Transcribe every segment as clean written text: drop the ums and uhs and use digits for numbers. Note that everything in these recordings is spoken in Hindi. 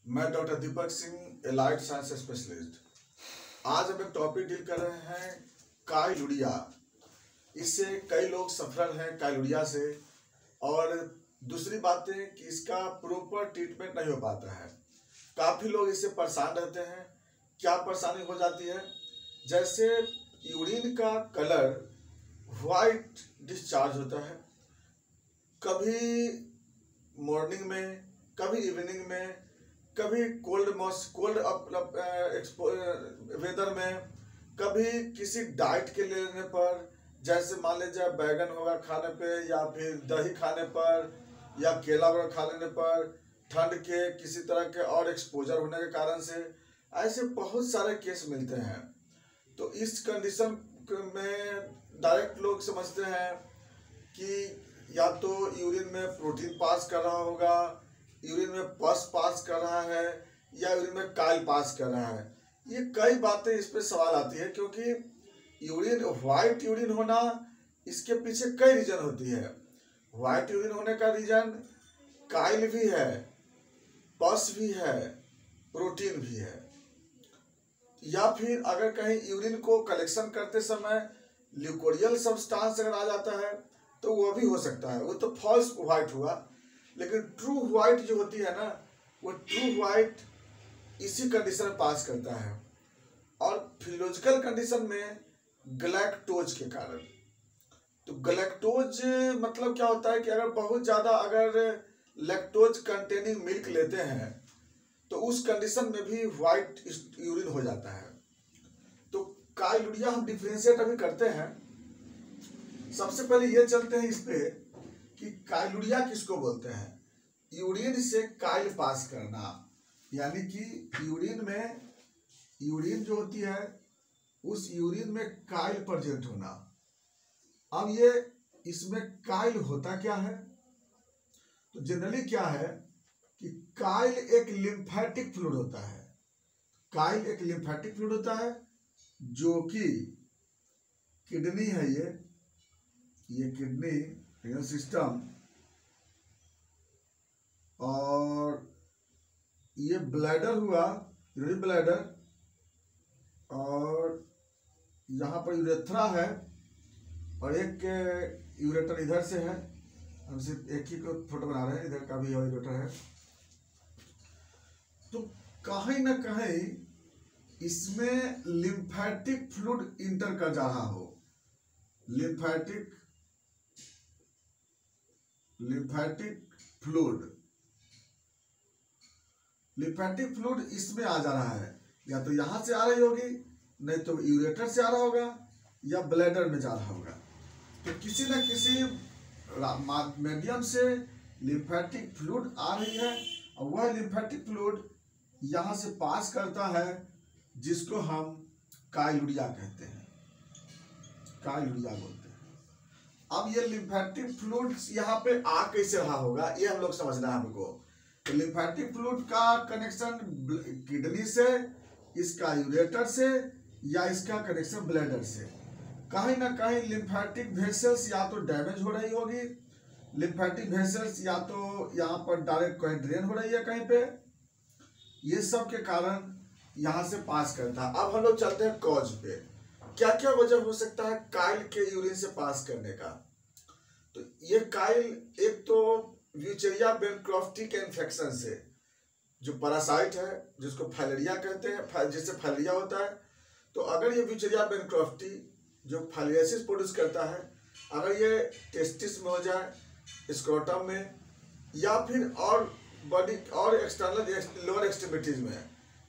मैं doctor Deepak Singh, allied science specialist. आज हम एक टॉपिक डील कर रहे हैं काइलुरिया। इससे कई लोग सफर हैं काइलुरिया से, और दूसरी बात है कि इसका प्रॉपर ट्रीटमेंट नहीं हो पाता है। काफ़ी लोग इससे परेशान रहते हैं। क्या परेशानी हो जाती है? जैसे यूरिन का कलर वाइट डिस्चार्ज होता है, कभी मॉर्निंग में, कभी इवनिंग में, कभी कोल्ड वेदर में, कभी किसी डाइट के लेने पर, जैसे मान लीजिए बैगन होगा खाने पे, या फिर दही खाने पर, या केला वगैरह खा लेने पर, ठंड के किसी तरह के और एक्सपोजर होने के कारण से, ऐसे बहुत सारे केस मिलते हैं। तो इस कंडीशन में डायरेक्ट लोग समझते हैं कि या तो यूरिन में प्रोटीन पास कर रहा होगा, यूरिन में पस पास कर रहा है, या यूरिन में काइल पास कर रहा है। ये कई बातें इस पे सवाल आती है, क्योंकि यूरिन वाइट यूरिन होना, इसके पीछे कई रीजन होती है। वाइट यूरिन होने का रीजन काइल भी है, पस भी है, प्रोटीन भी है। या फिर अगर कहीं यूरिन को कलेक्शन करते समय ल्यूकोरियल सब्सटेंस अगर आ जाता है तो वो भी हो सकता है। वो तो फॉल्स वाइट हुआ, लेकिन ट्रू वाइट जो होती है ना, वो ट्रू वाइट इसी कंडीशन में पास करता है। और फिजियोलॉजिकल कंडीशन में गलैक्टोज के कारण, तो गलैक्टोज मतलब क्या होता है कि अगर बहुत ज़्यादा अगर लैक्टोज कंटेनिंग मिल्क लेते हैं तो उस कंडीशन में भी वाइट यूरिन हो जाता है। तो काइलुरिया हम डिफरेंशिएट अभी करते हैं। सबसे पहले ये चलते हैं इस पे कि काइलुरिया किसको बोलते हैं। यूरिन से काइल पास करना, यानी कि यूरिन जो होती है उस यूरिन में काइल प्रेजेंट होना। अब ये इसमें काइल होता क्या है? तो जनरली क्या है कि काइल एक लिम्फेटिक फ्लूइड होता है। काइल एक लिम्फेटिक फ्लूइड होता है जो कि किडनी है, ये किडनी रीनल सिस्टम, और ये ब्लैडर हुआ, यूरिनरी ब्लैडर, और यहाँ पर यूरेथ्रा है, और एक यूरेटर इधर से है। हम सिर्फ एक ही को फोटो बना रहे हैं, इधर का भी यूरेटर है। तो कहीं ना कहीं इसमें लिम्फेटिक फ्लूइड इंटर कर जा रहा हो। लिम्फेटिक फ्लूइड इसमें आ जा रहा है। या तो यहां से आ रही होगी, नहीं तो यूरेटर से आ रहा होगा, या ब्लैडर में जा रहा होगा। तो किसी न किसी मीडियम से लिम्फेटिक फ्लूइड आ रही है, और वह लिम्फेटिक फ्लूइड यहां से पास करता है, जिसको हम काइलुरिया कहते हैं, काइलुरिया बोलते हैं। अब ये लिम्फेटिक फ्लूइड यहाँ पे आ कैसे रहा होगा, ये हम लोग समझना है हमको। तो लिम्फेटिक फ्लूइड का कनेक्शन किडनी से, इसका यूरेटर से, या इसका कनेक्शन ब्लैडर से। कहीं ना कहीं लिम्फेटिक वेसल्स या तो डैमेज हो रही होगी, लिम्फेटिक वेसल्स या तो यहाँ पर डायरेक्ट कहीं ड्रेन हो रही है कहीं पे, ये सब के कारण यहाँ से पास करता है। अब हम लोग चलते हैं कॉज पे। क्या क्या वजह हो सकता है काइल के यूरिन से पास करने का? तो ये काइल एक तो व्यूचेरिया बेनक्रॉफ्टी के इन्फेक्शन से, जो पैरासाइट है जिसको फाइलेरिया कहते हैं, जिससे फाइलेरिया होता है। तो अगर ये व्यूचेरिया बेनक्रॉफ्टी जो फाइलेरियासिस प्रोड्यूस करता है, अगर ये टेस्टिस में हो जाए, स्क्रोटम में, या फिर और बॉडी और एक्सटर्नल लोअर एक्सट्रीमिटीज में,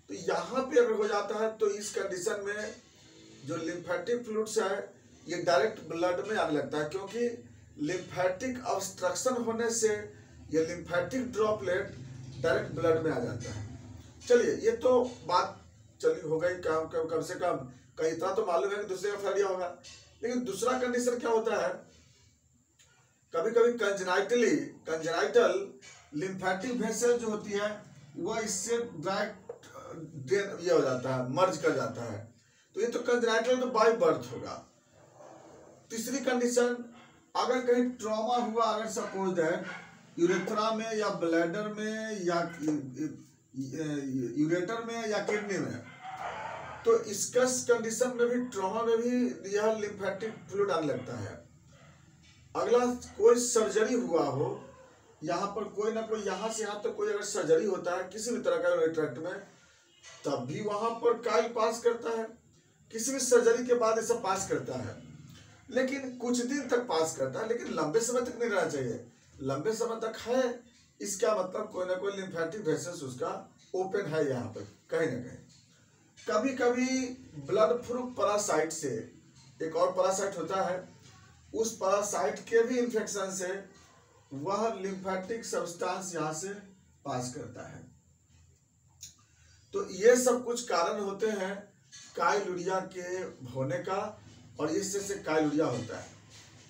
तो यहाँ पे अगर हो जाता है तो इस कंडीशन में जो लिम्फेटिक फ्लूइड्स है ये डायरेक्ट ब्लड में आने लगता है, क्योंकि लिम्फेटिक ऑब्स्ट्रक्शन होने से ये लिम्फेटिक ड्रॉपलेट डायरेक्ट ब्लड में आ जाता है। चलिए, ये तो बात चली हो गई। कम से कम कहीं इतना तो मालूम है कि दूसरे का फाइलेरिया होगा। लेकिन दूसरा कंडीशन क्या होता है, कभी कभी कंजेनाइटल लिम्फेटिक वेसल जो होती है वह इससे डायरेक्ट ये हो जाता है, मर्ज कर जाता है। तो ये तो कंजेनाइटल तो बाय बर्थ होगा। तीसरी कंडीशन, अगर कहीं ट्रॉमा हुआ, अगर सपोज दैट यूरेथ्रा में या ब्लैडर में यूरेटर में या किडनी में, तो इसकस कंडीशन में भी, ट्रॉमा में भी यह लिम्फेटिक फ्लूइड आने लगता है। अगला, कोई सर्जरी हुआ हो, यहाँ पर कोई ना कोई, यहाँ से यहाँ तक कोई अगर सर्जरी होता है किसी भी तरह का यूरिनरी ट्रैक्ट में, तब भी वहां पर काइल पास करता है। किसी भी सर्जरी के बाद ऐसा पास करता है, लेकिन कुछ दिन तक पास करता है, लेकिन लंबे समय तक नहीं रहना चाहिए। लंबे समय तक है, इसका मतलब कोई ना कोई लिम्फेटिक वेसल्स उसका ओपन है यहाँ पर कहीं ना कहीं। कभी कभी ब्लड फ्लू पैरासाइट से, एक और पैरासाइट होता है, उस पैरासाइट के भी इन्फेक्शन से वह लिम्फेटिक सब्सटेंस यहाँ से पास करता है। तो ये सब कुछ कारण होते हैं काइलुरिया के होने का, और इससे काइलुरिया होता है।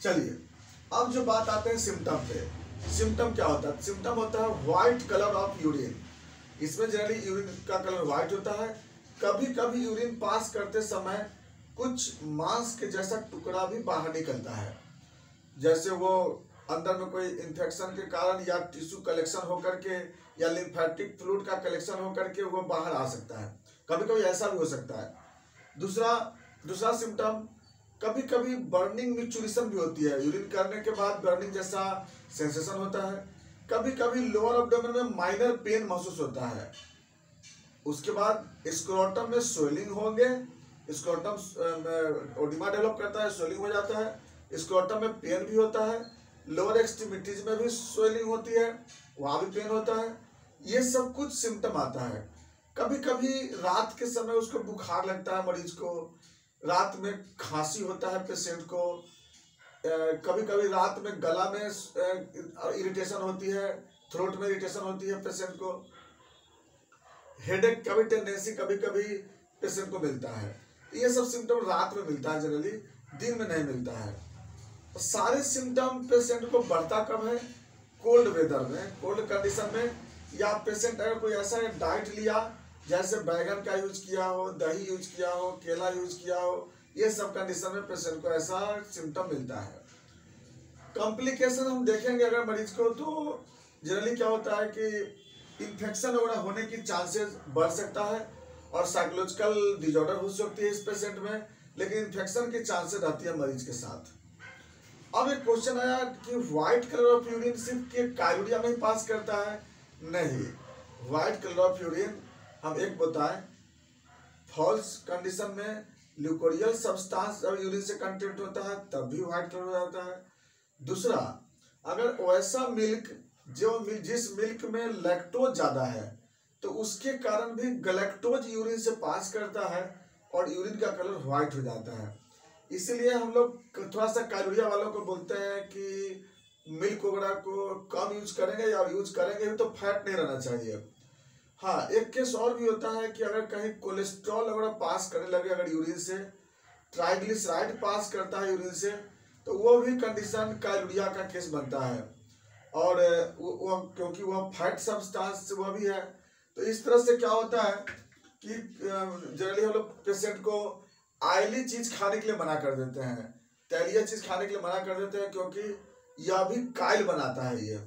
चलिए अब जो बात आते हैं सिम्टम पे। सिम्टम क्या होता है? सिम्टम होता है व्हाइट कलर ऑफ यूरिन। इसमें जनरली यूरिन का कलर व्हाइट होता है। कभी कभी यूरिन पास करते समय कुछ मांस के जैसा टुकड़ा भी बाहर निकलता है, जैसे वो अंदर में कोई इन्फेक्शन के कारण या टिश्यू कलेक्शन होकर के या लिम्फेटिक फ्लूइड का कलेक्शन होकर के वो बाहर आ सकता है। कभी कभी ऐसा भी हो सकता है। दूसरा सिम्टम, कभी कभी बर्निंग मिक्चुरेशन भी होती है। यूरिन करने के बाद बर्निंग जैसा सेंसेशन होता है। कभी कभी लोअर एब्डोमेन में माइनर पेन महसूस होता है। उसके बाद स्क्रोटम में स्वेलिंग होंगे, स्क्रोटम ओडिमा डेवलप करता है, स्वेलिंग हो जाता है। स्क्रोटम में पेन भी होता है। लोअर एक्सट्रीमिटीज में भी स्वेलिंग होती है, वहाँ भी पेन होता है। ये सब कुछ सिम्टम आता है। कभी कभी रात के समय उसको बुखार लगता है, मरीज को रात में खांसी होता है पेशेंट को। कभी कभी रात में गला में इरिटेशन होती है, थ्रोट में इरिटेशन होती है पेशेंट को। हेडेक का भी टेंडेंसी कभी कभी पेशेंट को मिलता है। ये सब सिम्टम रात में मिलता है, जनरली दिन में नहीं मिलता है। सारे सिम्टम पेशेंट को बढ़ता कब है? कोल्ड वेदर में, कोल्ड कंडीशन में, या पेशेंट अगर कोई ऐसा डाइट लिया जैसे बैगन का यूज किया हो, दही यूज किया हो, केला यूज किया हो, ये सब कंडीशन में पेशेंट को ऐसा सिम्टम मिलता है। कॉम्प्लिकेशन हम देखेंगे अगर मरीज को, तो जनरली क्या होता है कि इन्फेक्शन वगैरह होने की चांसेस बढ़ सकता है और साइकोलॉजिकल डिसऑर्डर हो सकती है इस पेशेंट में, लेकिन इन्फेक्शन की चांसेस रहती है मरीज के साथ। अब एक क्वेश्चन आया कि व्हाइट कलर ऑफ यूरिन सिर्फ के काइलुरिया में ही पास करता है? नहीं, व्हाइट कलर ऑफ यूरिन हम एक बताएं, फॉल्स कंडीशन में ल्यूकोरियल सब्सटेंस जब यूरिन से कंटेंट होता है तब भी व्हाइट कलर हो जाता है। दूसरा, अगर वैसा मिल्क जिस मिल्क में लैक्टोज ज्यादा है तो उसके कारण भी गैलेक्टोज यूरिन से पास करता है और यूरिन का कलर व्हाइट हो जाता है। इसीलिए हम लोग थोड़ा सा काइलुरिया वालों को बोलते हैं कि मिल्क वगैरह को कम यूज करेंगे, या यूज करेंगे भी तो फैट नहीं रहना चाहिए। हाँ, एक केस और भी होता है कि अगर कहीं कोलेस्ट्रॉल वगैरह पास करने लगे अगर यूरिन से, ट्राइग्लिसराइड पास करता है यूरिन से, तो वो भी कंडीशन काइलुरिया का केस बनता है। और वो क्योंकि वह फैट सब्सटेंस वह भी है। तो इस तरह से क्या होता है कि जनरली हम लोग पेशेंट को ऑयली चीज खाने के लिए मना कर देते हैं, तैलीय चीज खाने के लिए मना कर देते हैं, क्योंकि यह भी काइल बनाता है। ये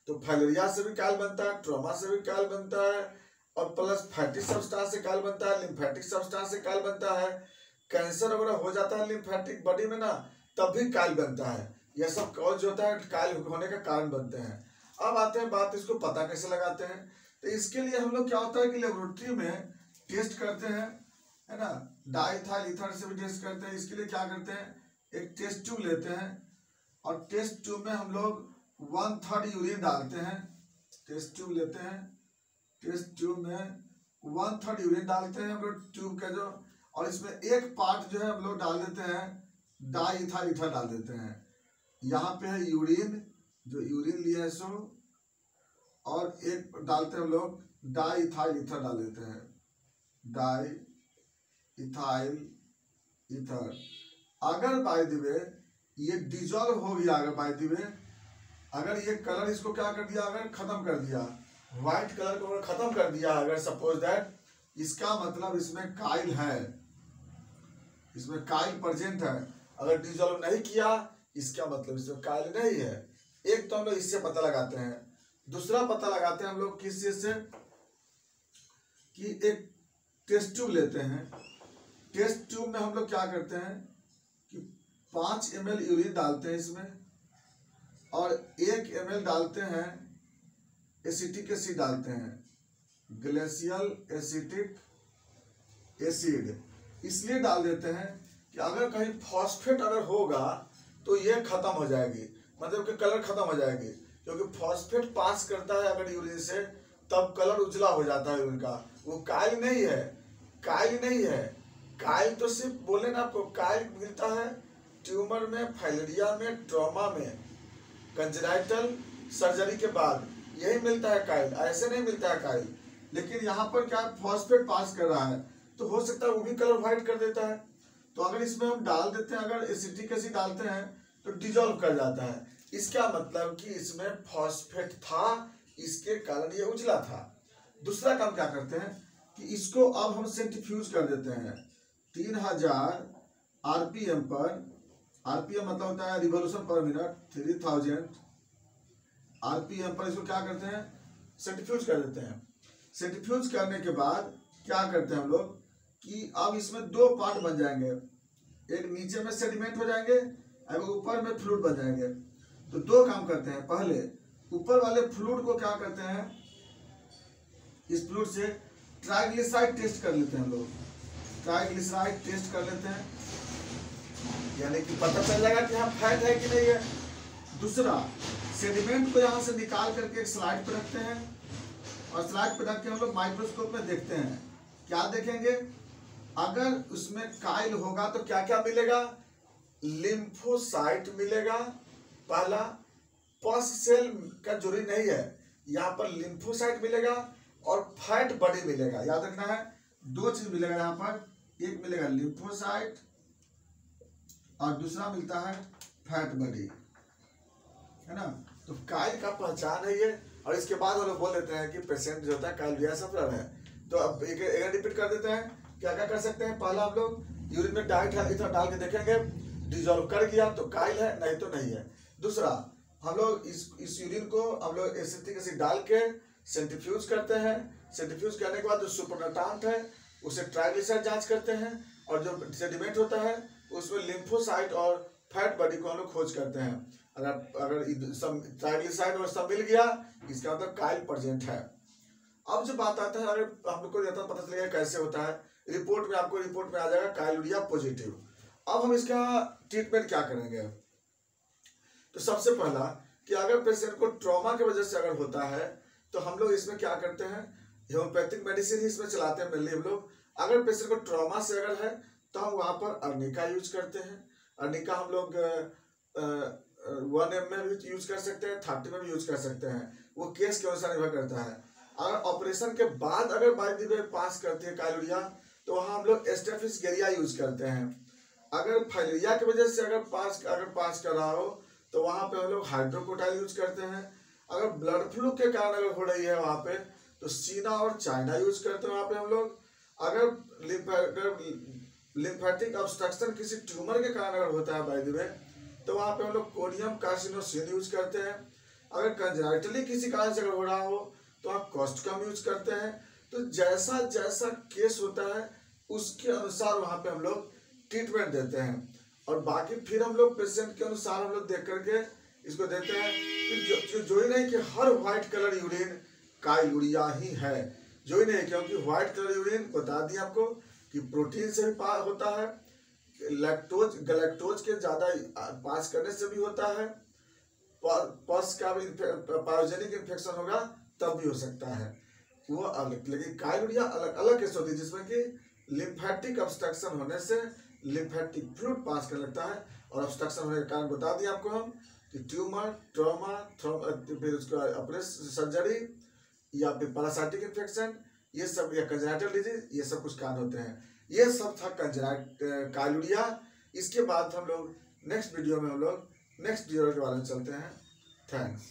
तो फाइलेरिया से भी काइल बनता है, ट्रॉमा से भी काइल बनता है, और प्लस फैटी सब्सटेंस से काइल बनता है, लिम्फेटिक सब्सटेंस से काइल बनता है। कैंसर वगैरह हो जाता है लिम्फेटिक बॉडी में ना, तब भी काइल बनता है। यह सब कॉज होता है, काइल होने का कारण बनते हैं। अब आते हैं बात, इसको पता कैसे लगाते हैं। तो इसके लिए हम लोग क्या होता है कि लेबोरेटरी में टेस्ट करते हैं, है ना, डाइथाइल ईथर से भी टेस्ट करते हैं। इसके लिए क्या करते हैं, एक टेस्ट ट्यूब लेते हैं और टेस्ट ट्यूब में हम लोग 1/3 यूरिन डालते हैं। टेस्ट ट्यूब लेते हैं, टेस्ट ट्यूब में 1/3 यूरिन डालते हैं हम लोग ट्यूब का जो, और इसमें एक पार्ट जो है हम लोग डाल देते हैं डाइथाइल ईथर डाल देते हैं। यहाँ पे है यूरिन, जो यूरिन लिया है सो, और एक डालते हैं हम लोग डाइथाइल ईथर डाल देते हैं, डाइथाइल ईथर। अगर बाय द वे ये डिजॉल्व हो गया, अगर बाय द वे अगर ये कलर इसको क्या कर दिया, अगर खत्म कर दिया, व्हाइट कलर को अगर खत्म कर दिया, अगर सपोज दैट, इसका मतलब इसमें काइल है, इसमें काइल प्रेजेंट है। अगर डिजॉल्व नहीं किया, इसका मतलब इसमें काइल नहीं है। एक तो हम लोग इससे पता लगाते हैं। दूसरा पता लगाते हैं हम लोग किस चीज से, कि एक टेस्ट ट्यूब लेते हैं। टेस्ट ट्यूब में हम लोग क्या करते हैं कि 5 ml यूरिन डालते हैं इसमें, और 1 ml डालते हैं एसिटिक एसिड डालते हैं, ग्लेशियल एसिटिक एसिड। इसलिए डाल देते हैं कि अगर कहीं फॉस्फेट अगर होगा तो ये खत्म हो जाएगी, मतलब कि कलर खत्म हो जाएगी, क्योंकि फॉस्फेट पास करता है अगर यूरिन से तब कलर उजला हो जाता है यूरिन का। वो काइल नहीं है, काइल नहीं है, काइल तो सिर्फ बोले ना आपको, काइल मिलता है ट्यूमर में, फाइलेरिया में, ट्रॉमा में, कंजेनाइटल सर्जरी के बाद यही मिलता है काइल, ऐसे नहीं मिलता है काइल। लेकिन यहाँ पर क्या फॉस्फेट पास कर रहा है तो हो सकता है वो भी कलर व्हाइट कर देता है। तो अगर इसमें हम डाल देते हैं, अगर एसिटिक एसिड डालते हैं तो डिजोल्व कर जाता है। इसका मतलब कि इसमें फॉस्फेट था, इसके कारण ये उजला था। दूसरा काम क्या करते हैं कि इसको अब हम सेंट्रीफ्यूज कर देते हैं 3000 आरपीएम पर। आरपीएम मतलब होता है रिवोल्यूशन पर मिनट, 3000 आरपीएम पर इसको क्या करते हैं, सेंट्रीफ्यूज कर देते हैं। सेंट्रीफ्यूज करने के बाद क्या करते हैं हम लोग कि अब इसमें 2 पार्ट बन जाएंगे, एक नीचे में सेडिमेंट हो जाएंगे और ऊपर में फ्लूइड बन जाएंगे। तो 2 काम करते हैं, पहले ऊपर वाले फ्लूइड को क्या करते हैं, इस फ्लूइड से ट्राइग्लिसराइड टेस्ट कर लेते हैं हम लोग, ट्राइग्लिसराइड टेस्ट कर लेते हैं, यानी कि पता चल जाएगा कि यहाँ फैट है कि नहीं है। दूसरा, सेडिमेंट को यहाँ से निकाल करके एक स्लाइड पे रखते हैं, और स्लाइड पे रख के हम लोग माइक्रोस्कोप में देखते हैं। क्या देखेंगे, अगर उसमें काइल होगा तो क्या क्या मिलेगा, लिम्फोसाइट मिलेगा पहला, पस सेल का जरूरी नहीं है, यहाँ पर लिम्फोसाइट मिलेगा और फैट बॉडी मिलेगा। याद रखना है 2 चीज मिलेगा यहाँ पर, एक मिलेगा लिम्फोसाइट और दूसरा मिलता है फैट बॉडी, है ना। तो काइल का पहचान है ये। और इसके बाद हम लोग बोल देते हैं कि पेशेंट जो होता है काइल्विया सफरर है। तो अब एक रिपीट कर देते हैं, क्या क्या कर सकते हैं। पहला हम लोग यूरिन में डाइथर डाल के देखेंगे, डिजोल्व कर गया तो काइल है, नहीं तो नहीं है। दूसरा, हम लोग इस यूरिन को हम लोग एसिटिक एसिड डाल के सेंट्रीफ्यूज करते हैं। सेंट्रीफ्यूज करने के बाद जो सुपरनाटांट है उसे ट्राइग्लिसराइड जांच करते हैं, और जो सेडिमेंट होता है उसमें लिम्फोसाइट और फैट बॉडी को हम लोग खोज करते हैं। अगर ट्राइग्लिसराइड और सब मिल गया, इसका मतलब काइल प्रेजेंट है। अब जो बात आता है, अगर हम लोग को पता चलेगा कैसे होता है, रिपोर्ट में आपको रिपोर्ट में आ जाएगा काइलुरिया पॉजिटिव। अब हम इसका ट्रीटमेंट क्या करेंगे, तो सबसे पहला कि अगर पेशेंट को ट्रॉमा की वजह से अगर होता है तो हम लोग इसमें क्या करते हैं, होम्योपैथिक मेडिसिन ही इसमें चलाते हैं मेनली हम लोग। अगर पेशेंट को ट्रॉमा से अगर है तो हम वहाँ पर अर्निका यूज करते हैं। अर्निका हम लोग 1 ml में भी यूज कर सकते हैं, 30 में भी यूज कर सकते हैं, वो केस के अनुसार निर्भर करता है। अगर ऑपरेशन के बाद अगर बाई द पास करती है काइलुरिया तो वहाँ हम लोग स्टेफिस यूज करते हैं। अगर फाइलेरिया की वजह से अगर पास कर रहा हो तो वहाँ पे हम लोग हाइड्रोकोटाइल यूज करते हैं। अगर ब्लड फ्लू के कारण अगर हो रही है वहाँ पे तो सीना और चाइना यूज करते हैं वहाँ पे हम लोग। अगर लिम्फेटिक ऑब्स्ट्रक्शन किसी ट्यूमर के कारण अगर होता है बाय द वे तो वहाँ पे हम लोग कोडियम कार्सिनोसिन यूज करते हैं। अगर कंजेनाइटली किसी कारण से अगर हो रहा हो तो आप कॉस्टकम यूज करते हैं। तो जैसा जैसा केस होता है उसके अनुसार वहाँ पे हम लोग ट्रीटमेंट देते हैं, और बाकी फिर हम लोग पेशेंट के अनुसार हम लोग देख करके इसको देते हैं। फिर जो ही नहीं कि हर व्हाइट कलर यूरिन काइलुरिया ही है, जो ही नहीं, क्योंकि व्हाइट कलर यूरिन बता दिया आपको कि प्रोटीन से भी होता है, गैलेक्टोज के ज्यादा पास करने से भी होता है, पस का भी पायोजेनिक इन्फेक्शन होगा तब भी हो सकता है, वो अलग। लेकिन काइलुरिया अलग अलग केस होती है जिसमें कि लिम्फेटिक ऑब्स्ट्रक्शन होने से लिम्फेटिक फ्लूइड पास कर लगता है, और ऑब्स्ट्रक्शन होने के कारण बता दिया आपको हम कि ट्यूमर, ट्रॉमा, फिर उसका ऑपरेशन सर्जरी या फिर पैरासाइटिक इन्फेक्शन, ये सब, या कंजेनाइटल डिजीज, ये सब कुछ कारण होते हैं। ये सब था काइलुरिया। इसके बाद हम लोग नेक्स्ट वीडियो के बारे में चलते हैं। थैंक्स।